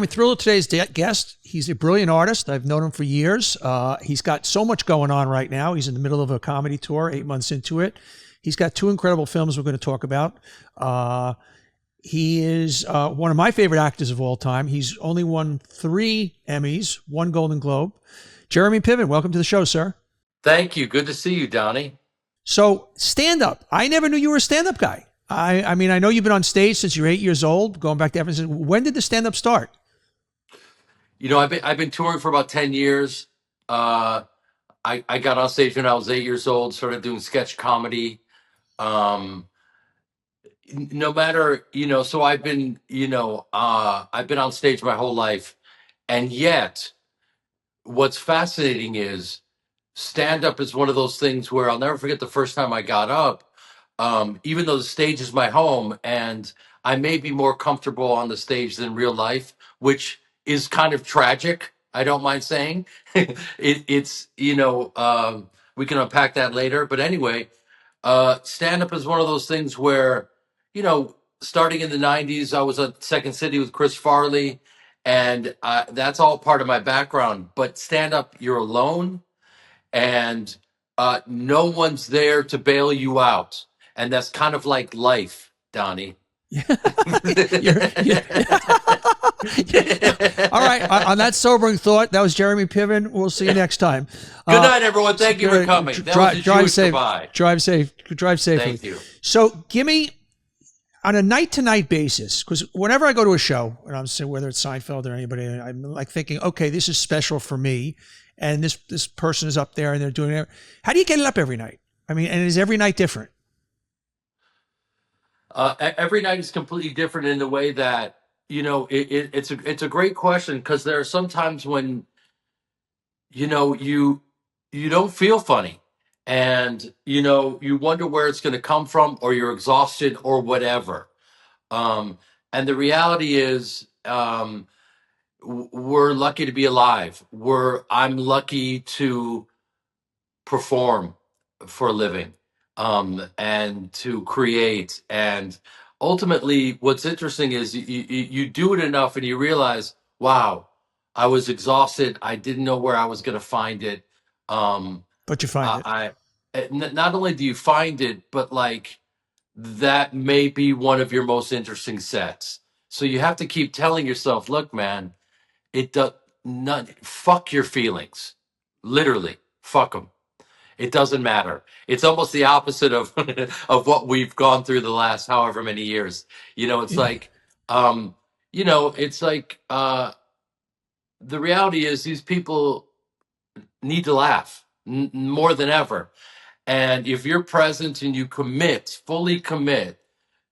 I'm thrilled with today's guest. He's a brilliant artist. I've known him for years. He's got so much going on right now. He's in the middle of a comedy tour, 8 months into it. He's got two incredible films we're going to talk about. He is one of my favorite actors of all time. He's only won 3 Emmys, 1 Golden Globe. Jeremy Piven, welcome to the show, sir. Thank you. Good to see you, Donnie. So, stand-up. I never knew you were a stand-up guy. I mean, I know you've been on stage since you're 8 years old, going back to Evanston. When did the stand-up start? You know, I've been touring for about 10 years. I got on stage when I was 8 years old, started doing sketch comedy. Um, no matter, so I've been on stage my whole life. And yet, what's fascinating is stand up is one of those things where I'll never forget the first time I got up, even though the stage is my home and I may be more comfortable on the stage than real life, which is kind of tragic. I don't mind saying it's, we can unpack that later. But anyway, stand up is one of those things where, starting in the 90s, I was at Second City with Chris Farley, and that's all part of my background. But stand up, you're alone, and no one's there to bail you out. And that's kind of like life, Donnie. Yeah. All right. On that sobering thought, that was Jeremy Piven. We'll see you next time. Good night, everyone. Thank you for coming. That was a drive Jewish safe. goodbye. Drive safe. Drive safely. Thank you. So give me, on a night-to-night basis, because whenever I go to a show, and I'm saying whether it's Seinfeld or anybody, I'm like thinking, okay, this is special for me, and this person is up there and they're doing it. How do you get it up every night? I mean, and is every night different? Every night is completely different in the way that, it's a great question, because there are some times when, you don't feel funny, and you wonder where it's going to come from, or you're exhausted or whatever. And the reality is, we're lucky to be alive. I'm lucky to perform for a living, and to create. And ultimately, what's interesting is you do it enough and you realize, wow, I was exhausted. I didn't know where I was going to find it. But you find it. Not only do you find it, but like that may be one of your most interesting sets. So you have to keep telling yourself, look, man, it does not fuck your feelings. Literally, fuck them. It doesn't matter. It's almost the opposite of of what we've gone through the last however many years. It's Yeah. like, it's like the reality is these people need to laugh more than ever. And if you're present and you fully commit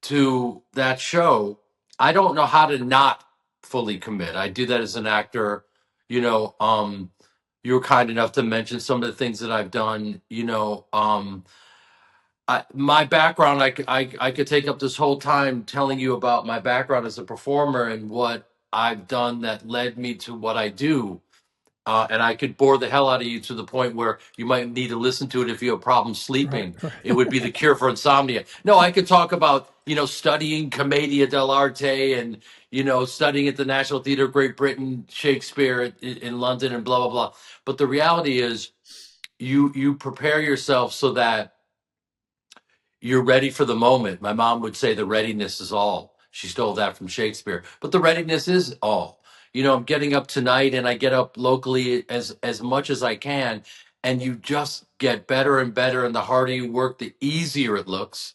to that show, I don't know how to not fully commit. I do that as an actor. You were kind enough to mention some of the things that I've done. My background, I could take up this whole time telling you about my background as a performer and what I've done that led me to what I do. And I could bore the hell out of you to the point where you might need to listen to it if you have problems Right. sleeping. It would be the cure for insomnia. No, I could talk about, studying Commedia dell'arte and, studying at the National Theatre of Great Britain, Shakespeare in London and blah, blah, blah. But the reality is you prepare yourself so that you're ready for the moment. My mom would say the readiness is all. She stole that from Shakespeare. But the readiness is all. I'm getting up tonight and I get up locally as much as I can, and you just get better and better, and the harder you work, the easier it looks.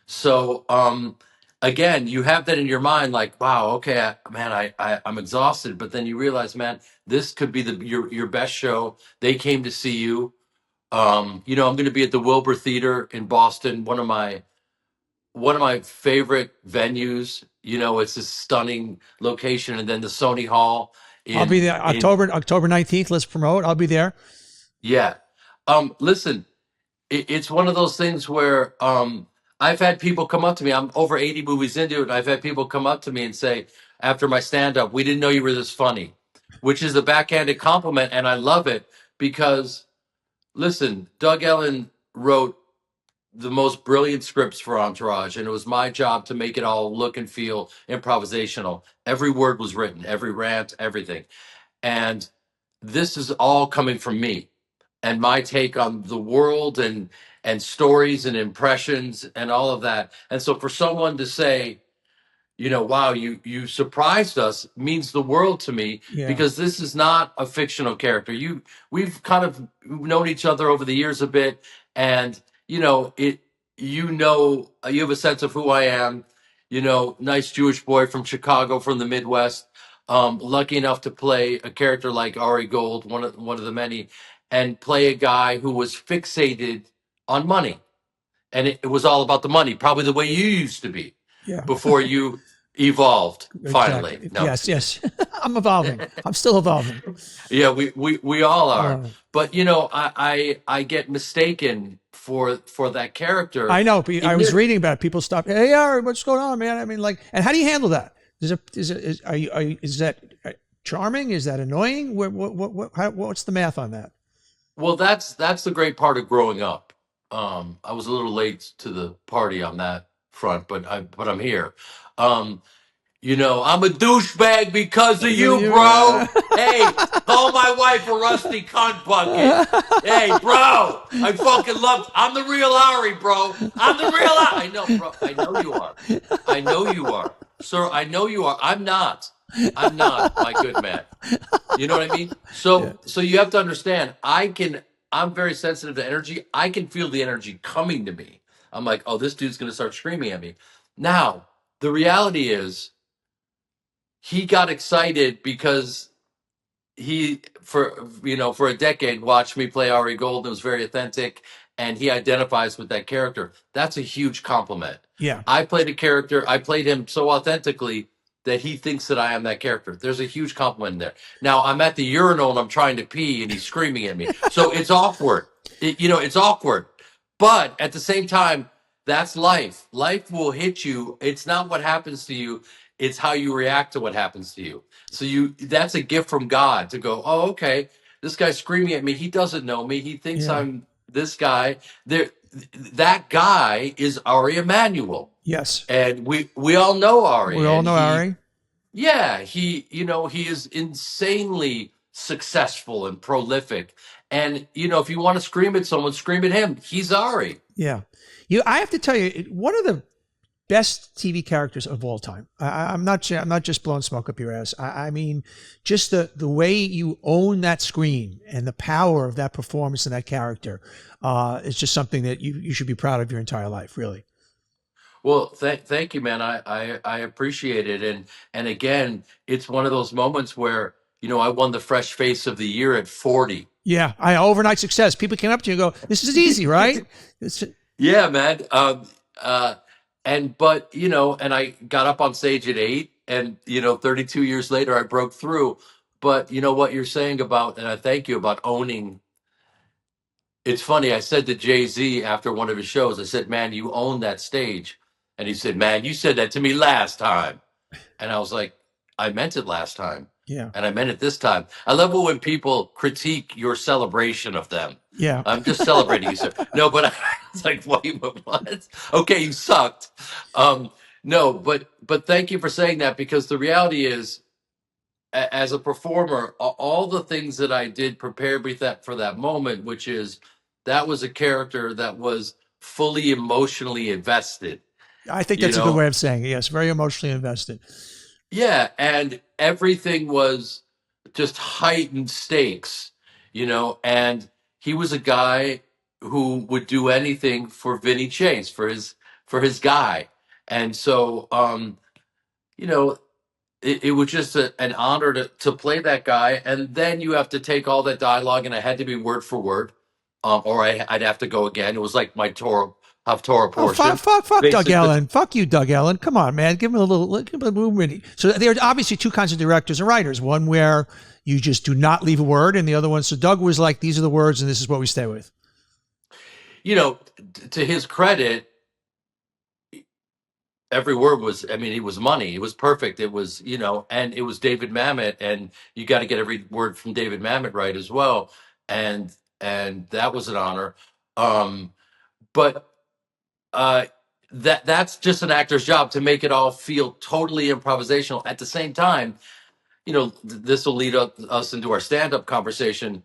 So again, you have that in your mind like, wow, okay, I'm exhausted, but then you realize, man, this could be your best show. They came to see you. I'm going to be at the Wilbur Theater in Boston, one of my favorite venues. It's a stunning location, and then the Sony Hall I'll be in there in October 19th. Let's promote. I'll be there. yeah. Listen, it's one of those things where I've had people come up to me. I'm over 80 movies into it, and I've had people come up to me and say after my stand up, "We didn't know you were this funny," which is a backhanded compliment, and I love it because listen, Doug Ellen wrote the most brilliant scripts for Entourage, and it was my job to make it all look and feel improvisational. Every word was written, every rant, everything. And this is all coming from me and my take on the world and stories and impressions and all of that. And so for someone to say, wow, you surprised us means the world to me, Yeah. because this is not a fictional character. We've kind of known each other over the years a bit, and it. You have a sense of who I am. Nice Jewish boy from Chicago, from the Midwest. Lucky enough to play a character like Ari Gold, one of the many, and play a guy who was fixated on money, and it was all about the money, probably the way you used to be Yeah. before you evolved finally. Exactly. No, Yes. Yes. I'm evolving. I'm still evolving. yeah, we all are. Uh, But I get mistaken for that character. I know. But I In was your reading about it. People stop. Hey, Ari, what's going on, man? I mean, like, and how do you handle that? Is that charming? Is that annoying? What's the math on that? Well, that's the great part of growing up. I was a little late to the party on that front, but I'm here. Um, I'm a douchebag because of you, bro. Hey, call my wife a rusty cunt bucket. Hey, bro, I fucking love. I'm the real Ari, bro. I'm the real Ari. I know, bro. I know you are. I know you are, sir. I know you are. I'm not. I'm not, my good man. You know what I mean? Yeah. So you have to understand. I'm very sensitive to energy. I can feel the energy coming to me. I'm like, oh, this dude's gonna start screaming at me. Now, the reality is, he got excited because he for a decade watched me play Ari Gold, and it was very authentic, and he identifies with that character. That's a huge compliment. Yeah. I played him so authentically that he thinks that I am that character. There's a huge compliment there. Now I'm at the urinal and I'm trying to pee and he's screaming at me, so it's awkward. It's awkward, but at the same time, that's life. Life will hit you. It's not what happens to you, it's how you react to what happens to you. So that's a gift from God to go, oh, okay, this guy's screaming at me. He doesn't know me. He thinks Yeah. I'm this guy. There, that guy is Ari Emanuel. Yes. And we all know Ari. We all And know Ari. he is insanely successful and prolific. And if you want to scream at someone, scream at him. He's Ari. Yeah. I have to tell you, one of the best TV characters of all time. I'm not just blowing smoke up your ass. I mean, just the way you own that screen and the power of that performance and that character is just something that you should be proud of your entire life, really. Well, thank you, man. I appreciate it. And again, it's one of those moments where, I won the Fresh Face of the Year at 40. Yeah, overnight success. People came up to you and go, "This is easy, right?" Yeah, man. And I got up on stage at 8, and 32 years later I broke through. But what you're saying about, and I thank you, about owning. It's funny. I said to Jay-Z after one of his shows, I said, "Man, you own that stage." And he said, "Man, you said that to me last time." And I was like, "I meant it last time. Yeah, And I meant it this time." I love it when people critique your celebration of them. yeah, I'm just celebrating you, sir. No, but it's like, wait, what? Okay, you sucked. No, but thank you for saying that, because the reality is, as a performer, all the things that I did prepared me for that moment, which is, that was a character that was fully emotionally invested. I think You that's a good know, way of saying it. Yes, very emotionally invested. Yeah, and everything was just heightened stakes, and he was a guy who would do anything for Vinny Chase, for his guy. And so you know, it was just an honor to play that guy. And then you have to take all that dialogue, and I had to be word for word, or I'd have to go again. It was like my Torah Oh, fuck, portion, fuck, Doug basically. Allen. Fuck you, Doug Allen. Come on, man. Give him a movement. So there are obviously two kinds of directors and writers. One where you just do not leave a word, and the other one. So Doug was like, these are the words, and this is what we stay with. To his credit, every word was, I mean, it was money. It was perfect. It was, and it was David Mamet, and you got to get every word from David Mamet right as well. And that was an honor. But uh, that's just an actor's job to make it all feel totally improvisational. At the same time, this will lead us into our stand-up conversation.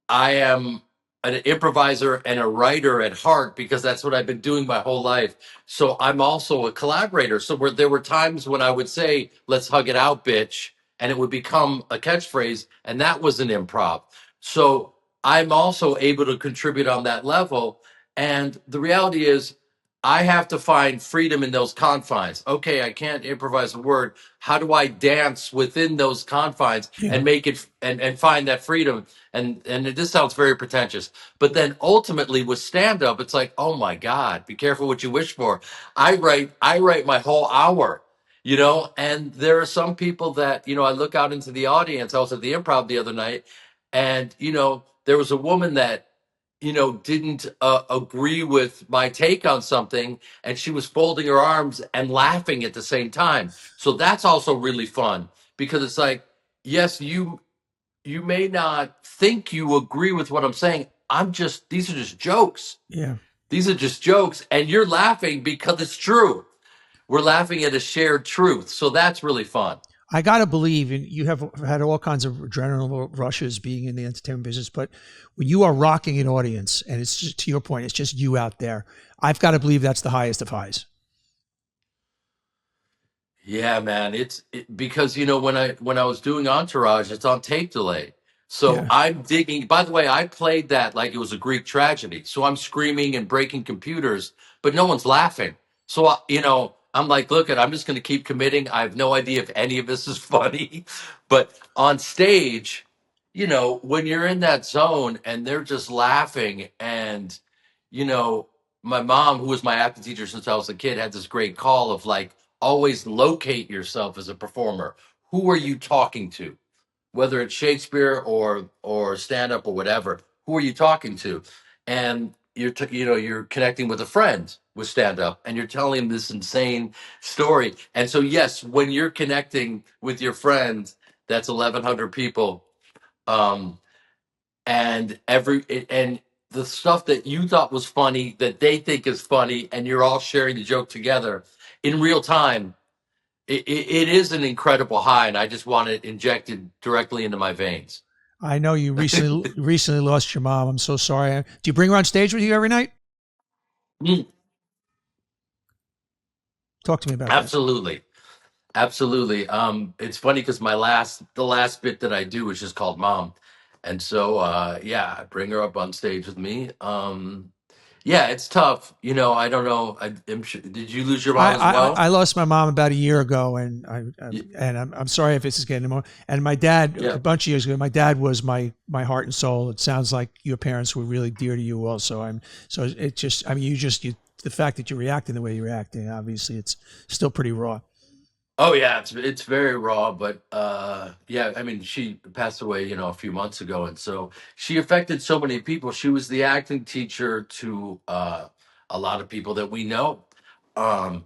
I am an improviser and a writer at heart because that's what I've been doing my whole life. So I'm also a collaborator. So there were times when I would say, "Let's hug it out, bitch," and it would become a catchphrase, and that was an improv. So I'm also able to contribute on that level. And the reality is, I have to find freedom in those confines. Okay, I can't improvise a word. How do I dance within those confines Yeah. and make it and find that freedom? And this sounds very pretentious, but then ultimately with stand up it's like, oh my god, be careful what you wish for. I write my whole hour, and there are some people that, I look out into the audience. I was at the Improv the other night, and there was a woman that didn't agree with my take on something, and she was folding her arms and laughing at the same time. So that's also really fun, because it's like, yes, you may not think you agree with what I'm saying. These are just jokes. Yeah. These are just jokes. And you're laughing because it's true. We're laughing at a shared truth. So that's really fun. I got to believe, and you have had all kinds of adrenaline rushes being in the entertainment business, but when you are rocking an audience and it's just, to your point, it's just you out there, I've got to believe that's the highest of highs. Yeah, man. Because when I was doing Entourage, it's on tape delay. So Yeah. I'm digging. By the way, I played that like it was a Greek tragedy. So I'm screaming and breaking computers, but no one's laughing. So I'm like, look, I'm just going to keep committing. I have no idea if any of this is funny, but on stage, when you're in that zone and they're just laughing, and you know, my mom, who was my acting teacher since I was a kid, had this great call of like, always locate yourself as a performer. Who are you talking to? Whether it's Shakespeare or stand up or whatever, who are you talking to? And you're connecting with a friend with stand up, and you're telling them this insane story. And so yes, when you're connecting with your friend, that's 1,100 people, um, and the stuff that you thought was funny that they think is funny, and you're all sharing the joke together in real time. It is an incredible high, and I just want it injected directly into my veins. I know you recently lost your mom. I'm so sorry. Do you bring her on stage with you every night? Mm, Talk to me about that. absolutely, absolutely. It's funny because the last bit that I do is just called Mom, and so yeah, I bring her up on stage with me. Yeah, it's tough. I don't know. I'm sure, did you lose your I, mom as I well? I lost my mom about a year ago, and Y- I'm sorry if this is getting more. And my dad, Yeah. a bunch of years ago, my dad was my heart and soul. It sounds like your parents were really dear to you, also. So it just, I mean, the fact that you're reacting the way you're reacting, obviously, it's still pretty raw. Oh yeah, it's very raw, but yeah, I mean, she passed away, a few months ago, and so she affected so many people. She was the acting teacher to a lot of people that we know, um,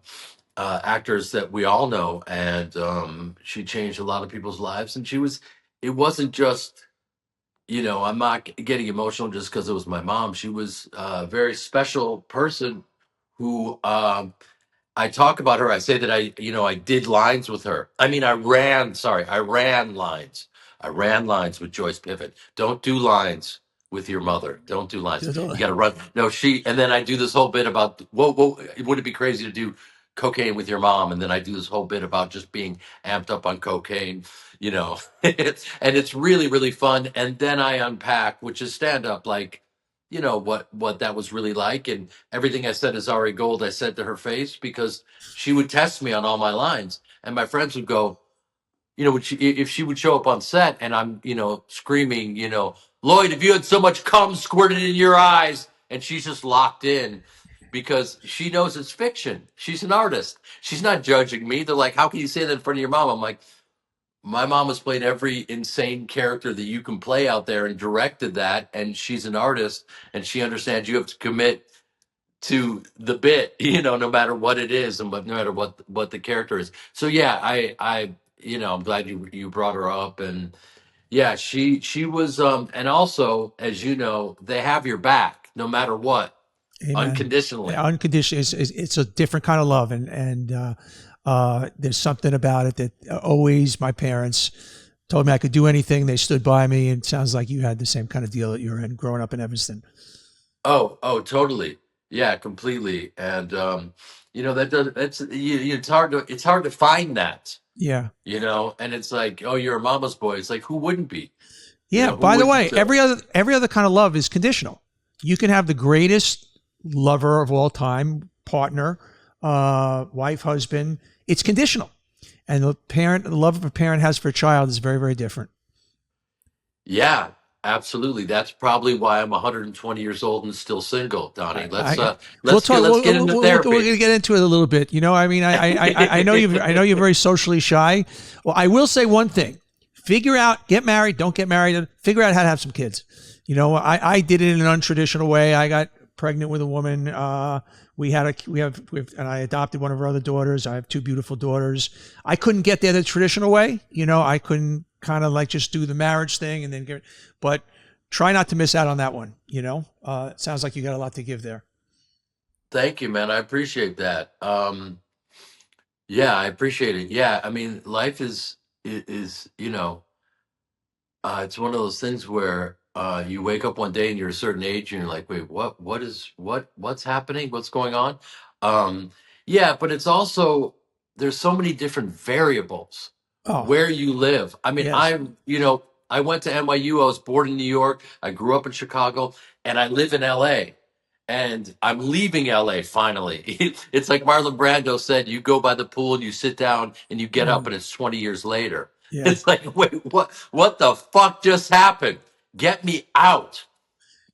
actors that we all know, and she changed a lot of people's lives. And it wasn't just, I'm not getting emotional just because it was my mom. She was a very special person who. I talk about her. I say that I did lines with her. I mean, I ran lines. I ran lines with Joyce Piven. Don't do lines with your mother. Don't do lines. You got to run. No, and then I do this whole bit about, whoa, would it be crazy to do cocaine with your mom? And then I do this whole bit about just being amped up on cocaine, and it's really, really fun. And then I unpack, which is stand up, like, what that was really like. And everything I said is already gold. I said to her face, because she would test me on all my lines, and my friends would go, if she would show up on set and I'm, screaming, Lloyd, if you had so much cum squirted in your eyes, and she's just locked in because she knows it's fiction. She's an artist. She's not judging me. They're like, how can you say that in front of your mom? I'm like, my mom has played every insane character that you can play out there and directed that, and she's an artist, and she understands you have to commit to the bit, no matter what it is, and no matter what the character is. So yeah, I'm glad you brought her up. And yeah, she was, and also, as you know, they have your back no matter what. Amen. unconditionally. Unconditional it's a different kind of love, and there's something about it that always my parents told me I could do anything. They stood by me, and it sounds like you had the same kind of deal that you're in growing up in Evanston. Oh, totally. Yeah, completely. And that does that's it's hard to find that, Yeah. and it's like, oh, you're a mama's boy. It's like, who wouldn't be? Yeah. Who By the wouldn't way, every other kind of love is conditional. You can have the greatest lover of all time, partner, wife, husband. It's conditional, and the love of a parent has for a child is very, very different. Yeah, absolutely. That's probably why I'm 120 years old and still single, Donnie. We'll talk. Let's get into We're therapy. going to get into it a little bit. I mean, I know you. I know you're very socially shy. Well, I will say one thing: figure out, get married, don't get married, figure out how to have some kids. I did it in an untraditional way. I got pregnant with a woman. And I adopted one of her other daughters. I have two beautiful daughters. I couldn't get there the traditional way. I couldn't kind of like just do the marriage thing and then but try not to miss out on that one. It sounds like you got a lot to give there. Thank you, man. I appreciate that. Yeah, I appreciate it. Yeah, I mean, life is it's one of those things where you wake up one day and you're a certain age and you're like, wait, what's happening? What's going on? Um, yeah, but it's also there's so many different variables Oh, where you live. I mean, yes. I went to NYU. I was born in New York. I grew up in Chicago, and I live in LA. And I'm leaving LA finally. It's like Marlon Brando said, you go by the pool and you sit down and you get up Mm, and it's 20 years later. yeah. It's like, wait, what the fuck just happened? Get me out.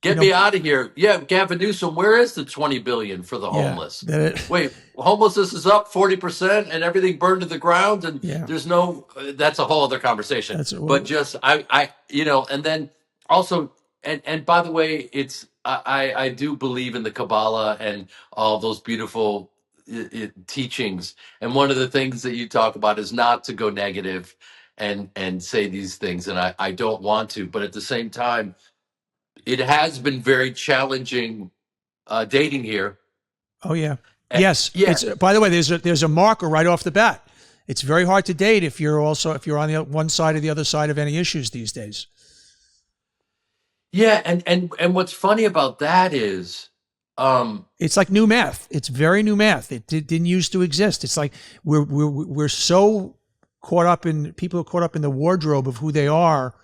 You Get know, me out of here. Yeah, Gavin Newsom, where is the 20 billion for the yeah. homeless? That it, Wait, homelessness is up 40% and everything burned to the ground and yeah. there's no that's a whole other conversation. That's But just and then also and by the way, it's I do believe in the Kabbalah and all those beautiful teachings. And one of the things that you talk about is not to go negative and say these things, and I don't want to, but at the same time it has been very challenging dating here. Oh yeah. Uh, Yes. yeah, It's by the way, there's a marker right off the bat. It's very hard to date if you're on the one side or the other side of any issues these days. yeah, and what's funny about that is, um, It's like new math. It's very new math. Didn't used to exist. It's like we're so caught up in people are caught up in the wardrobe of who they are,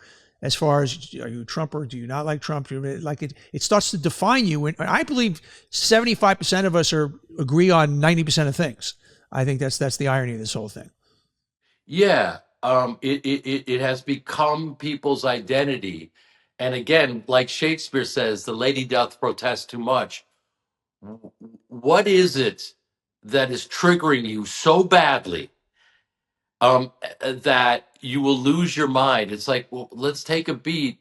as far as are you Trump or do you not like Trump? Like it starts to define you. And I believe 75% of us agree on 90% of things. I think that's the irony of this whole thing. yeah, it has become people's identity. And again, like Shakespeare says, the lady doth protest too much. What is it that is triggering you so badly that you will lose your mind? It's like, well, let's take a beat.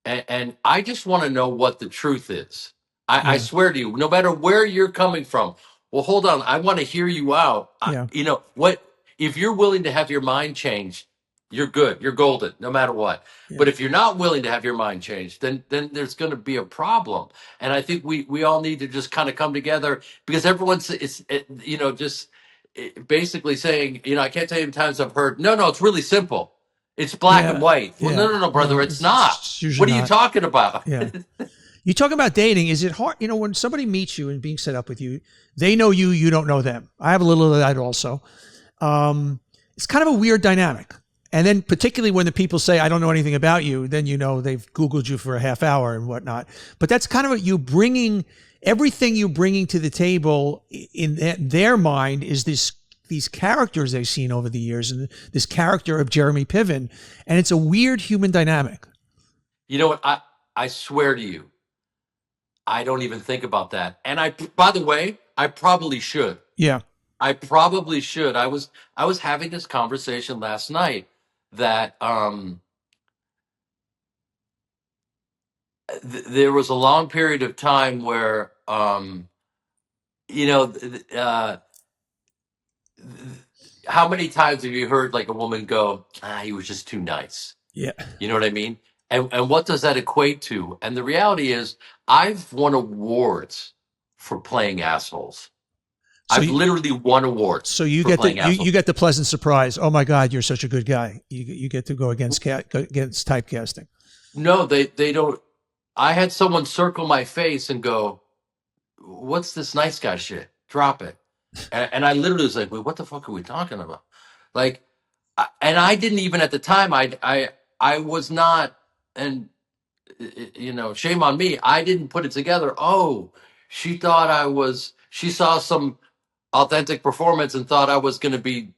And I just want to know what the truth is. I Yeah, swear to you, no matter where you're coming from. Well, hold on. I want to hear you out. yeah, What if you're willing to have your mind changed? You're good. You're golden, no matter what. yeah, But if you're not willing to have your mind changed, then there's going to be a problem. And I think we all need to just kind of come together because everyone's just basically saying, I can't tell you how many times I've heard, no, it's really simple. It's black and yeah, white. Well, yeah. no, brother, No, it's not. it's usually What are you not. talking about? Yeah. You talking about dating? Is it hard? When somebody meets you and being set up with you, they know you, you don't know them. I have a little of that also. It's kind of a weird dynamic. And then particularly when the people say, I don't know anything about you, then they've Googled you for a half hour and whatnot. But that's kind of you bringing everything you're bringing to the table in their mind is these characters they've seen over the years and this character of Jeremy Piven. And it's a weird human dynamic. You know what? I swear to you, I don't even think about that. And by the way, I probably should. Yeah. I probably should. I was having this conversation last night that there was a long period of time where you know th- uh, th- how many times have you heard like a woman go, he was just too nice. Yeah. You know what I mean? And what does that equate to? And the reality is, I've won awards for playing assholes. So I've you, literally won awards so you for get the playing assholes. you get the pleasant surprise. Oh my God, you're such a good guy. You get to go against typecasting. No, they don't. I had someone circle my face and go, "What's this nice guy shit? Drop it." And I literally was like, "Wait, what the fuck are we talking about?" Like, and I didn't even at the time. I was not, and shame on me. I didn't put it together. Oh, she thought I was. She saw some authentic performance and thought I was going to be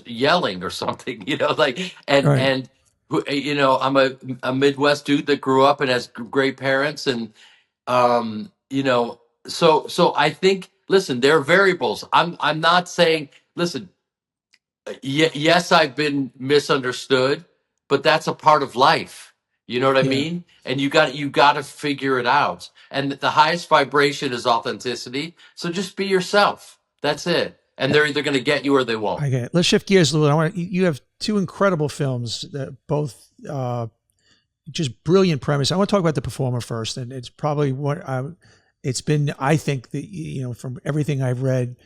yelling or something, like Right. and I'm a Midwest dude that grew up and has great parents and so I think listen, there are variables. I'm not saying listen, yes, I've been misunderstood, but that's a part of life. You know what I Yeah. mean? And you got to figure it out. And the highest vibration is authenticity. So just be yourself. That's it. And they're either going to get you or they won't. I get it. Let's shift gears a little. You have two incredible films that both just brilliant premise. I want to talk about The Performer first, and it's probably what it's been. I think that from everything I've read,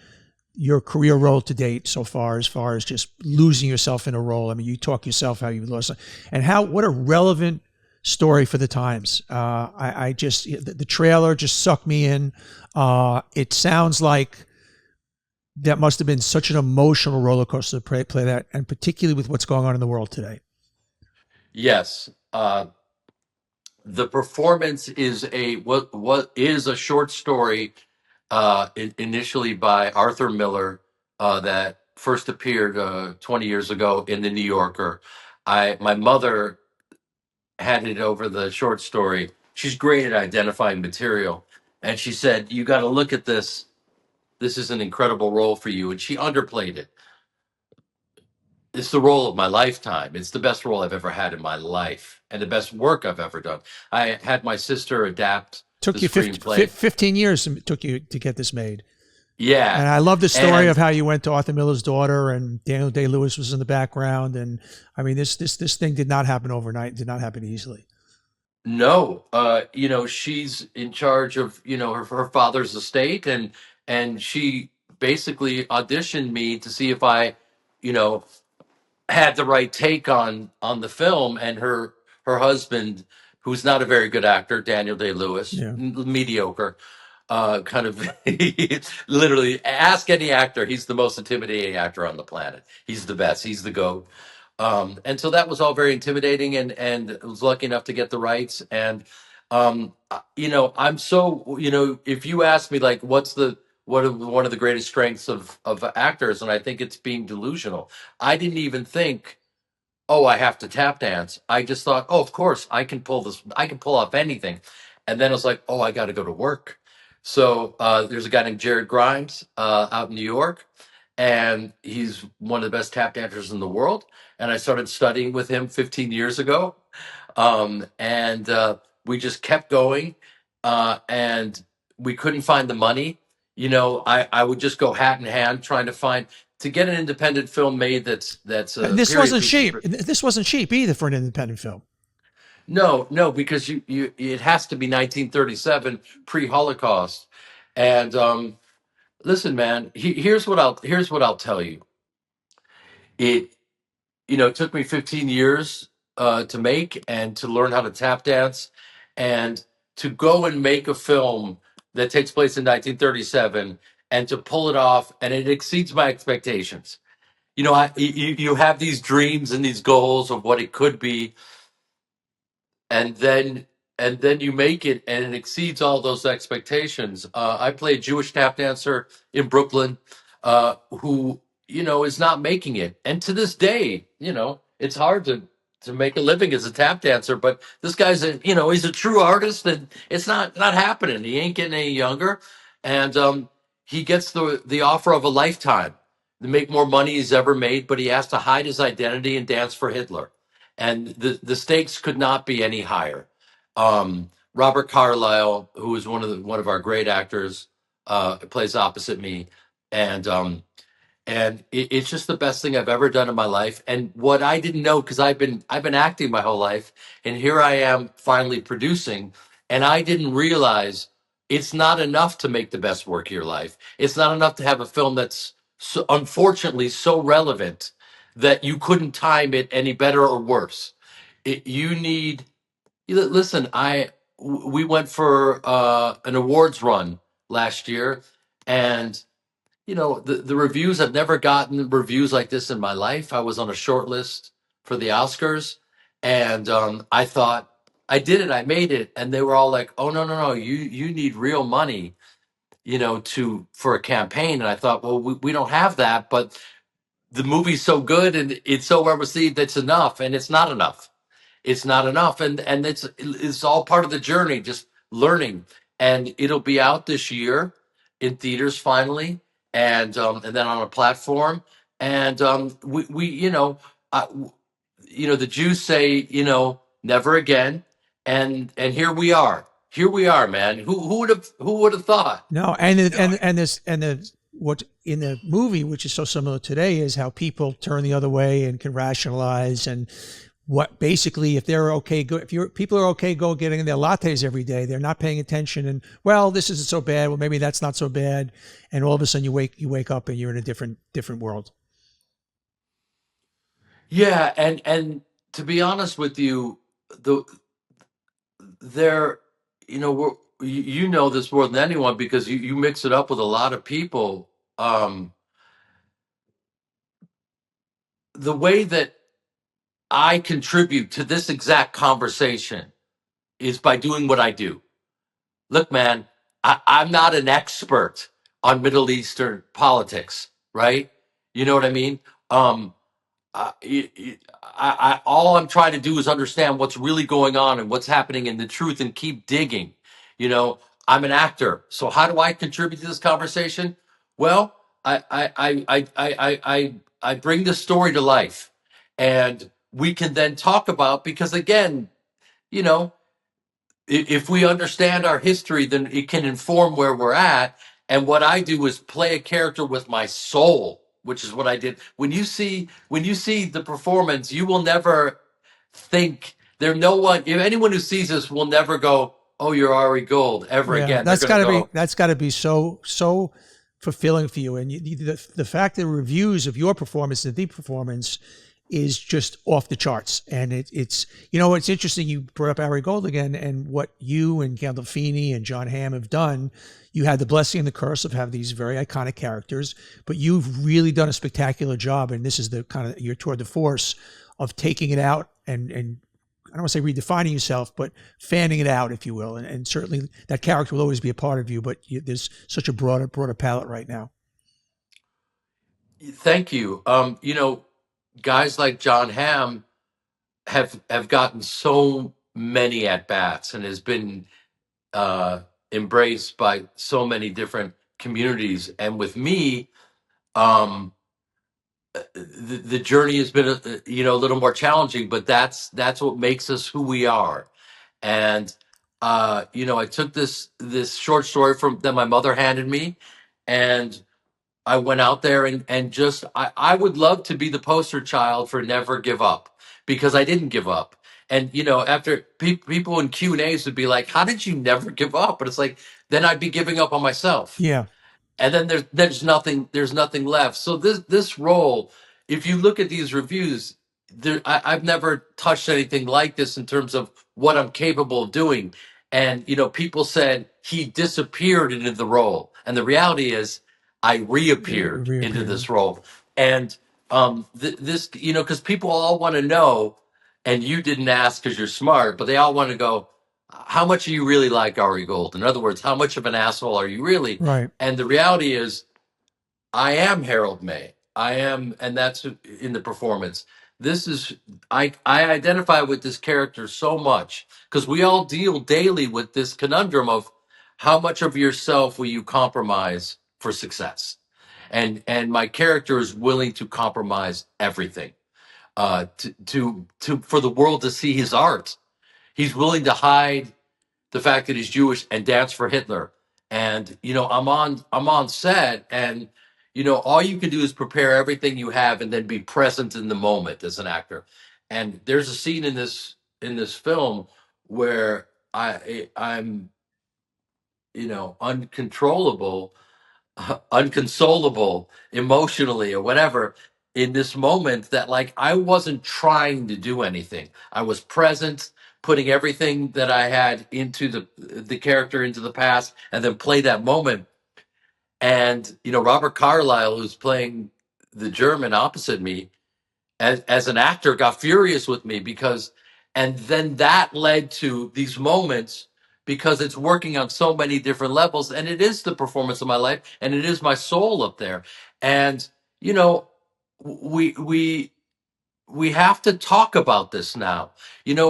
your career role to date so far, as far as just losing yourself in a role. I mean, you talk yourself how you lost, and what a relevant story for the times. I just the trailer just sucked me in. It sounds like that must have been such an emotional roller coaster to play that, and particularly with what's going on in the world today. Yes. The performance is what is a short story initially by Arthur Miller that first appeared 20 years ago in the New Yorker. My mother handed over the short story. She's great at identifying material, and she said, "You got to look at this. This is an incredible role for you." And she underplayed it. It's the role of my lifetime. It's the best role I've ever had in my life, and the best work I've ever done. I had my sister adapt the Took you screenplay. 15 years it took you to get this made. Yeah, And I love the story of and how you went to Arthur Miller's daughter, and Daniel Day-Lewis was in the background. And I mean, this thing did not happen overnight. It did not happen easily. no, she's in charge of her father's estate, and she basically auditioned me to see if I, you know, had the right take on the film. And her husband, who's not a very good actor, Daniel Day Lewis, Yeah. mediocre, kind of literally ask any actor. He's the most intimidating actor on the planet. He's the best. He's the GOAT. And so that was all very intimidating, and I was lucky enough to get the rights. And I'm so if you ask me like one of the greatest strengths of actors, and I think it's being delusional. I didn't even think, oh, I have to tap dance. I just thought, oh, of course, I can pull this. I can pull off anything. And then I was like, oh, I got to go to work. So there's a guy named Jared Grimes out in New York, and he's one of the best tap dancers in the world. And I started studying with him 15 years ago, and we just kept going, and we couldn't find the money. I would just go hat in hand trying to get an independent film made that's a This period wasn't piece. cheap. This wasn't cheap either for an independent film. No, no, because you it has to be 1937 pre-Holocaust. And listen, man, here's what I'll tell you. It it took me 15 years to make and to learn how to tap dance, and to go and make a film that takes place in 1937 and to pull it off, and it exceeds my expectations. You have these dreams and these goals of what it could be, and then you make it and it exceeds all those expectations. I play a Jewish tap dancer in Brooklyn, who is not making it, and to this day, it's hard to make a living as a tap dancer. But this guy's he's a true artist, and it's not happening. He ain't getting any younger, and he gets the offer of a lifetime to make more money he's ever made, but he has to hide his identity and dance for Hitler, and the stakes could not be any higher. Robert Carlyle, who is one of our great actors, plays opposite me, and it's just the best thing I've ever done in my life. And what I didn't know, because I've been acting my whole life, and here I am finally producing, and I didn't realize it's not enough to make the best work of your life. It's not enough to have a film that's so, unfortunately so relevant that you couldn't time it any better or worse. You need, listen, we went for an awards run last year, and the reviews, I've never gotten reviews like this in my life. I was on a short list for the Oscars, and I thought I did it, I made it, and they were all like, "Oh, no, no, no, you need real money, to for a campaign." And I thought, well, we don't have that, but the movie's so good and it's so well received, it's enough, and it's not enough. It's not enough, and it's all part of the journey, just learning. And it'll be out this year in theaters finally, and then on a platform. And we I, the Jews say, never again. And here we are, man. Who would have thought? No, and what in the movie, which is so similar today, is how people turn the other way and can rationalize and what basically if they're okay, go if you're people are okay, go getting their lattes every day, they're not paying attention, and well, this isn't so bad. Well, maybe that's not so bad, and all of a sudden you wake up and you're in a different world. Yeah, and to be honest with you, the there, we're, you know this more than anyone because you mix it up with a lot of people. Um, the way that I contribute to this exact conversation is by doing what I do. Look, man, I'm not an expert on Middle Eastern politics, right? You know what I mean? Um, all I'm trying to do is understand what's really going on and what's happening in the truth and keep digging. You know, I'm an actor, so how do I contribute to this conversation? Well, I bring the story to life, and we can then talk about, because again, you know, if we understand our history, then it can inform where we're at. And what I do is play a character with my soul, which is what I did. When you see the performance, you will never think there. No one, if anyone who sees this will never go, "Oh, you're Ari Gold," ever Yeah, again. They're going to go, that's got to be so fulfilling for you. And the fact that the reviews of your performance and the performance is just off the charts. And it's it's interesting. You brought up Ari Gold again, and what you and Gandolfini and John Hamm have done. You had the blessing and the curse of having these very iconic characters, but you've really done a spectacular job. And this is the kind of your tour de force of taking it out and I don't want to say redefining yourself, but fanning it out, if you will. And certainly that character will always be a part of you, but there's such a broader palette right now. "Thank you." Guys like John Hamm have gotten so many at bats and has been uh, embraced by so many different communities. And with me, um, the journey has been a little more challenging, but that's what makes us who we are. And I took this short story from that my mother handed me, and I went out there and just I would love to be the poster child for never give up, because I didn't give up. And after people in Q&As would be like, "How did you never give up?" But it's like, then I'd be giving up on myself, Yeah, and then there's nothing left. So this role, if you look at these reviews, I've never touched anything like this in terms of what I'm capable of doing. And people said he disappeared into the role, and the reality is I reappeared into reappearing. this role. And this, because people all want to know, and you didn't ask because you're smart, but they all want to go, how much are you really like Ari Gold? In other words, how much of an asshole are you really? Right. And the reality is, I am Harold May. I am, and that's in the performance. This is, I identify with this character so much because we all deal daily with this conundrum of how much of yourself will you compromise for success. And my character is willing to compromise everything to for the world to see his art. He's willing to hide the fact that he's Jewish and dance for Hitler. And I'm on set, and all you can do is prepare everything you have and then be present in the moment as an actor. And there's a scene in this film where I'm uncontrollable, unconsolable emotionally or whatever in this moment, that like I wasn't trying to do anything. I was present, putting everything that I had into the character into the past, and then play that moment. And Robert Carlyle, who's playing the German opposite me, as an actor, got furious with me because, and then that led to these moments, because it's working on so many different levels, and it is the performance of my life, and it is my soul up there. And you know we we have to talk about this now.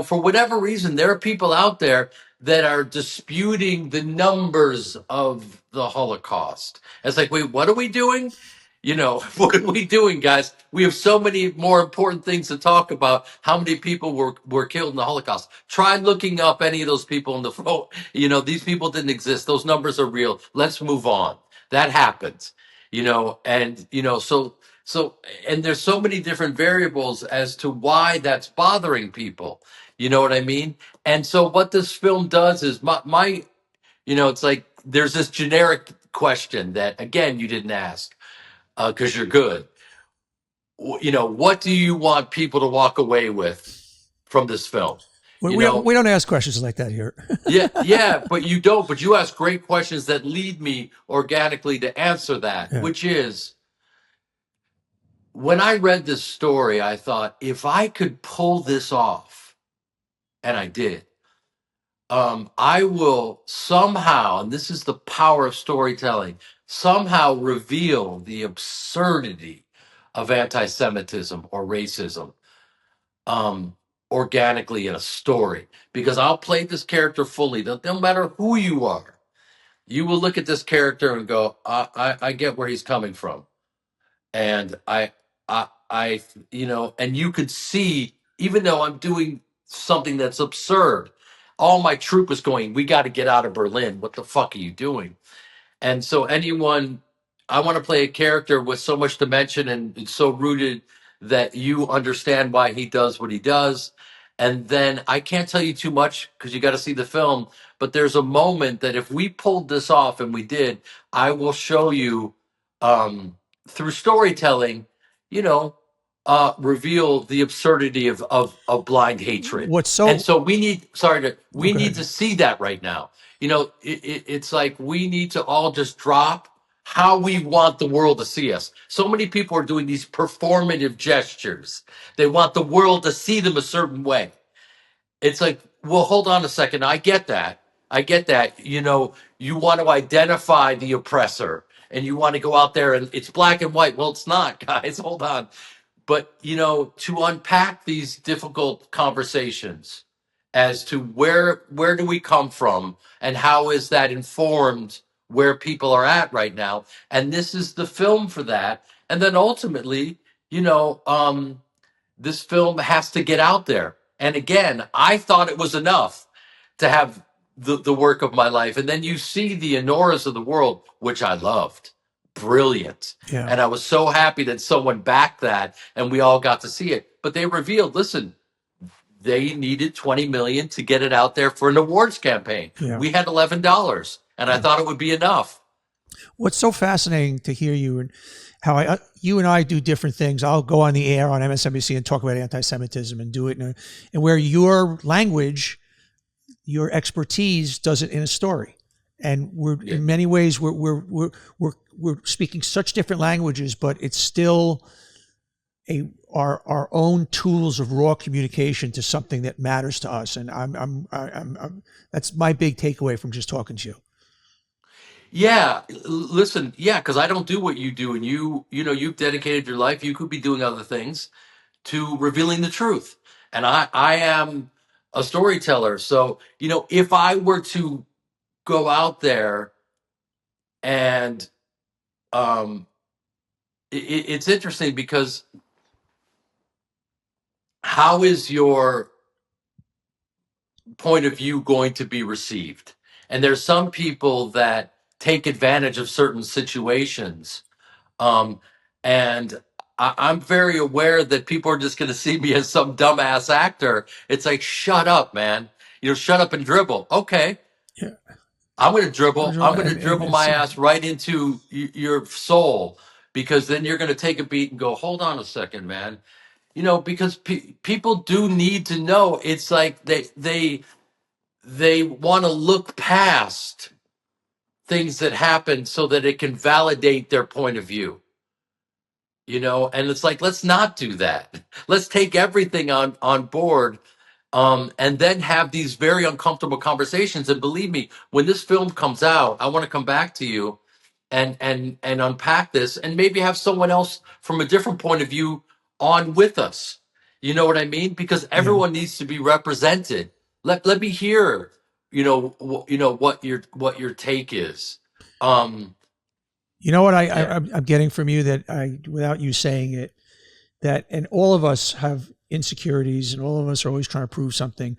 For whatever reason, there are people out there that are disputing the numbers of the Holocaust. It's like, wait, what are we doing? What are we doing, guys? We have so many more important things to talk about. How many people were killed in the Holocaust? Try looking up any of those people in the phone. These people didn't exist. Those numbers are real. Let's move on. That happened. And so, and there's so many different variables as to why that's bothering people. You know what I mean? And so what this film does is it's like there's this generic question that, again, you didn't ask because you're good. What do you want people to walk away with from this film? We, You we, don't, know, we don't ask questions like that here. yeah, but you don't. But you ask great questions that lead me organically to answer that, Yeah. which is, when I read this story, I thought, if I could pull this off, and I did, I will somehow, and this is the power of storytelling, somehow reveal the absurdity of anti-Semitism or racism, um, organically in a story. Because I'll play this character fully. No matter who you are, you will look at this character and go, I get where he's coming from. And and you could see, even though I'm doing something that's absurd, all my troop was going, we got to get out of Berlin. What the fuck are you doing? And so I want to play a character with so much dimension, and it's so rooted that you understand why he does what he does. And then I can't tell you too much because you got to see the film, but there's a moment that if we pulled this off, and we did, I will show you, through storytelling, you know, reveal the absurdity of blind hatred. What's And so? so we Okay. need to see that right now. It's like we need to all just drop how we want the world to see us. So many people are doing these performative gestures. They want the world to see them a certain way. It's like, well, hold on a second. I get that. I get that. You want to identify the oppressor, and you want to go out there and it's black and white. Well, it's not, guys. Hold on. But to unpack these difficult conversations as to where do we come from, and how is that informed where people are at right now, and this is the film for that. And then ultimately, this film has to get out there. And again, I thought it was enough to have the work of my life. And then you see the Honoras of the world, which I loved. Brilliant. Yeah. And I was so happy that someone backed that and we all got to see it. But they revealed, listen, they needed 20 million to get it out there for an awards campaign. Yeah. We had $11, and I Yeah. thought it would be enough. What's so fascinating to hear you and how you and I do different things. I'll go on the air on MSNBC and talk about anti-Semitism and do it and where your language, your expertise does it in a story. And we're Yeah. in many ways we're speaking such different languages, but it's still our own tools of raw communication to something that matters to us. And I'm that's my big takeaway from just talking to you. Yeah, listen, yeah, because I don't do what you do, and you've dedicated your life. You could be doing other things to revealing the truth, and I am a storyteller. So if I were to go out there and it's interesting because how is your point of view going to be received? And there's some people that take advantage of certain situations. And I'm very aware that people are just going to see me as some dumbass actor. It's like, shut up, man. Shut up and dribble. Okay. Yeah. I'm gonna and dribble it's my ass right into your soul, because then you're gonna take a beat and go, hold on a second, man. Because people do need to know. It's like they want to look past things that happen so that it can validate their point of view. And it's like, let's not do that. Let's take everything on board, and then have these very uncomfortable conversations. And believe me, when this film comes out, I want to come back to you and unpack this, and maybe have someone else from a different point of view on with us. You know what I mean? Because yeah. everyone needs to be represented. Let me hear, what your take is. Um, You know what yeah. I'm getting from you, that without you saying it, that, and all of us have insecurities and all of us are always trying to prove something.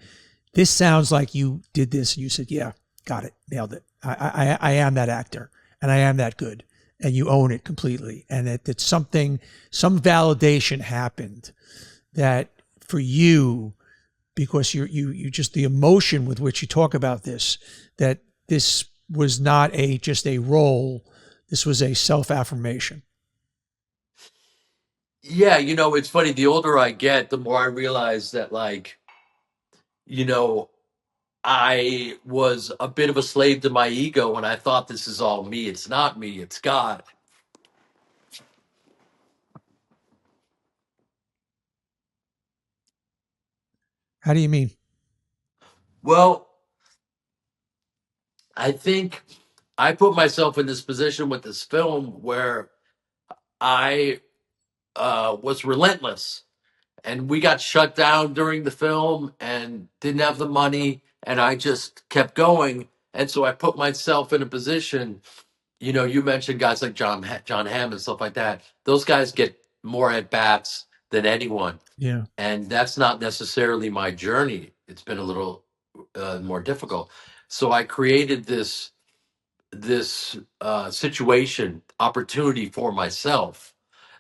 This sounds like you did this and you said, yeah, got it, nailed it. I am that actor and I am that good, and you own it completely. And that something, some validation happened that for you, because you just, the emotion with which you talk about this, that this was not just a role, this was a self-affirmation. Yeah, it's funny. The older I get, the more I realize that, like, you know, I was a bit of a slave to my ego when I thought this is all me. It's not me, it's God. How do you mean? Well, I think I put myself in this position with this film where I was relentless, and we got shut down during the film and didn't have the money, and I just kept going. And so I put myself in a position. You mentioned guys like John Hamm and stuff like that. Those guys get more at bats than anyone, Yeah. and that's not necessarily my journey. It's been a little more difficult. So I created this situation, opportunity for myself,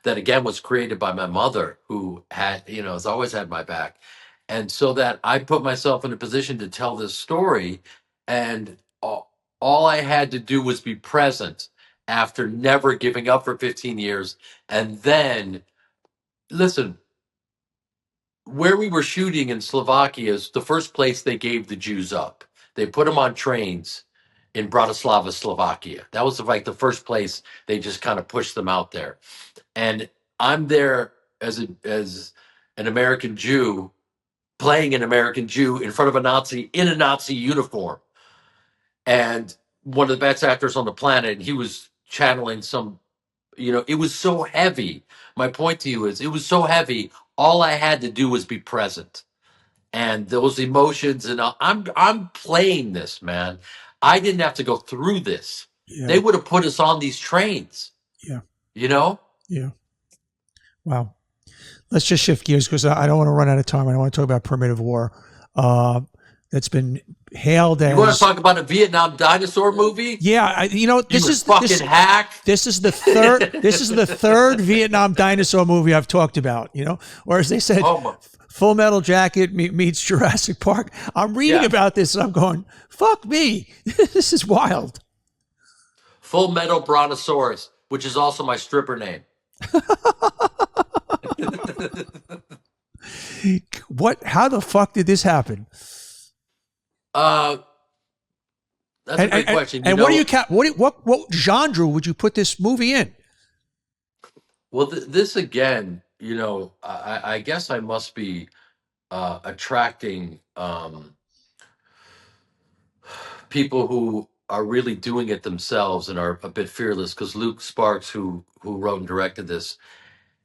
that again was created by my mother, who has always had my back. And so that I put myself in a position to tell this story, and all I had to do was be present after never giving up for 15 years. And then, listen, where we were shooting in Slovakia is the first place they gave the Jews up. They put them on trains in Bratislava, Slovakia. That was like the first place they just kind of pushed them out there. And I'm there as an American Jew, playing an American Jew in front of a Nazi in a Nazi uniform. And one of the best actors on the planet, and he was channeling some, it was so heavy. My point to you is, it was so heavy. All I had to do was be present, and those emotions, and I'm playing this, man. I didn't have to go through this. They Yeah. would have put us on these trains, Yeah. you know. Yeah. Wow. Let's just shift gears because I don't want to run out of time. I don't want to talk about primitive war. Uh, that's been hailed You want to as, talk about a Vietnam dinosaur movie? yeah. You fucking hack. This is the third. This is the third Vietnam dinosaur movie I've talked about. Or as they said, Oh my, Full Metal Jacket meets Jurassic Park. I'm reading yeah. about this and I'm going, fuck me. This is wild. Full Metal Brontosaurus, which is also my stripper name. What? How the fuck did this happen? uh, that's a And great and, question. and what genre would you put this movie in? Well, this again, I guess I must be attracting people who are really doing it themselves and are a bit fearless. Because Luke Sparks, who wrote and directed this,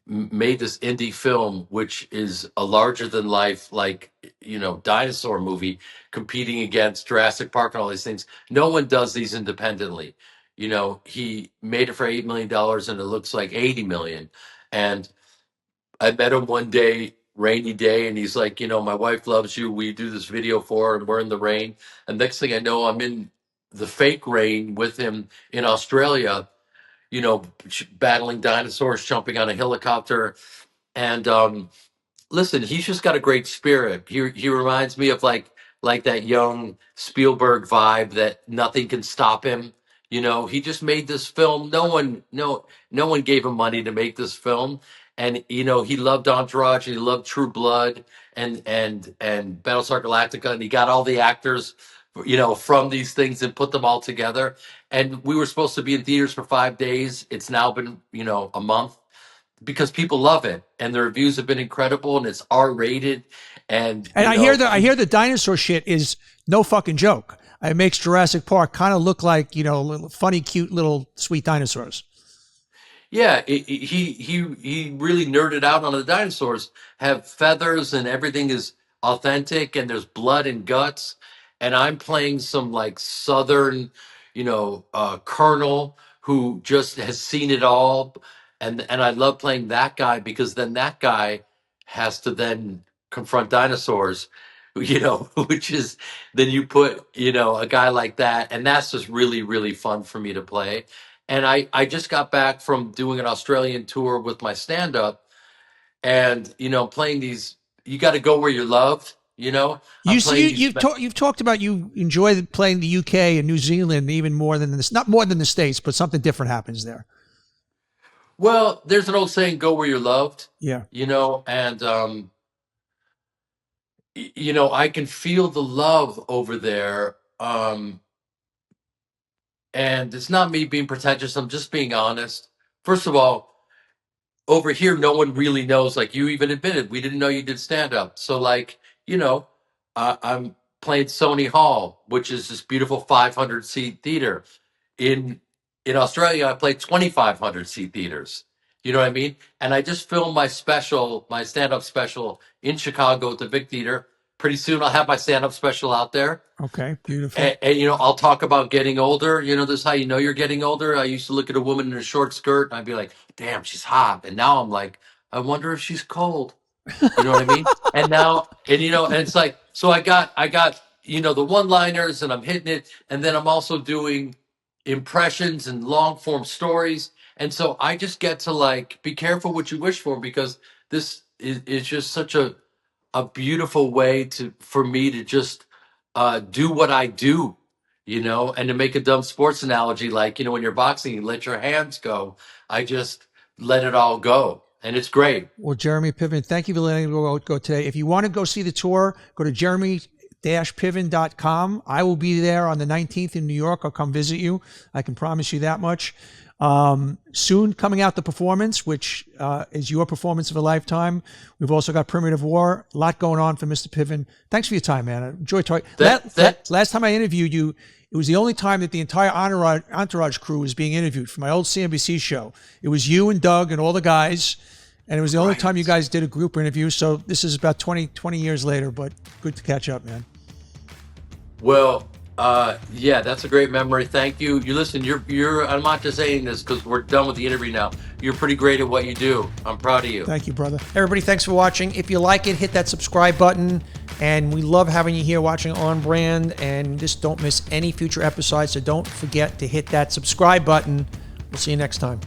made this indie film, which is a larger than life, like, dinosaur movie, competing against Jurassic Park and all these things. No one does these independently. He made it for $8 million, and it looks like 80 million. And I met him one day, rainy day, and he's like, my wife loves you. We do this video for her, and we're in the rain. And next thing I know, I'm in the fake rain with him in Australia, battling dinosaurs, jumping on a helicopter. And listen, he's just got a great spirit. He reminds me of, like, like that young Spielberg vibe that nothing can stop him. You know, he just made this film. No one gave him money to make this film. And you know, he loved Entourage and he loved True Blood and Battlestar Galactica, and he got all the actors, you know, from these things and put them all together. And we were supposed to be in theaters for 5 days. It's now been, you know, a month because people love it and the reviews have been incredible and it's R rated. And And you know, I hear the dinosaur shit is no fucking joke. It makes Jurassic Park kind of look like, you know, little funny, cute, little sweet dinosaurs. yeah, he really nerded out on the dinosaurs. Have feathers and everything is authentic, and there's blood and guts. And I'm playing some like southern, you know, colonel who just has seen it all, and I love playing that guy because then that guy has to then confront dinosaurs, you know, which is then you put, you know, a guy like that, and that's just really fun for me to play. And I just got back from doing an Australian tour with my stand up and, you know, playing these, you got to go where you're loved, you know? I'm playing these. You've talked about you enjoy playing the UK and New Zealand even more than this, not more than the States, but something different happens there. Well, there's an old saying, go where you're loved, Yeah. you know, and, you know, I can feel the love over there. And it's not me being pretentious. I'm just being honest. First of all, over here no one really knows, like you even admitted we didn't know you did stand up, so like, you know, I'm playing Sony Hall, which is this beautiful 500 seat theater. In in Australia I played 2,500 seat theaters, you know what I mean? And I just filmed my stand up special in Chicago at the Vic Theater. Pretty soon I'll have my stand up special out there. Okay. Beautiful. And you know, I'll talk about getting older. You know, this is how you know you're getting older. I used to look at a woman in a short skirt and I'd be like, damn, she's hot. And now I'm like, I wonder if she's cold. You know what I mean? And now, and you know, and it's like, so I got, you know, the one liners and I'm hitting it. And then I'm also doing impressions and long form stories. And so I just get to like, be careful what you wish for because is just such a beautiful way to for me to just do what I do, you know, and to make a dumb sports analogy, like, you know, when you're boxing, you let your hands go. I just let it all go. And it's great. Well, Jeremy Piven, thank you for letting me go today. If you want to go see the tour, go to jeremy-piven.com. I will be there on the 19th in New York. I'll come visit you. I can promise you that much. Soon coming out the performance, which is your performance of a lifetime. We've also got Primitive War. A lot going on for Mr. Piven. Thanks for your time, man. I enjoyed talking. Last time I interviewed you, it was the only time that the entire Entourage crew was being interviewed for my old CNBC show. It was you and Doug and all the guys, and it was the only time you guys did a group interview. So this is about 20 years later, but good to catch up, man. Well, yeah, that's a great memory. Thank you. You listen, I'm not just saying this because we're done with the interview now. You're pretty great at what you do. I'm proud of you. Thank you, brother. Everybody, thanks for watching. If you like it, hit that subscribe button. And we love having you here watching On Brand. And just don't miss any future episodes. So don't forget to hit that subscribe button. We'll see you next time.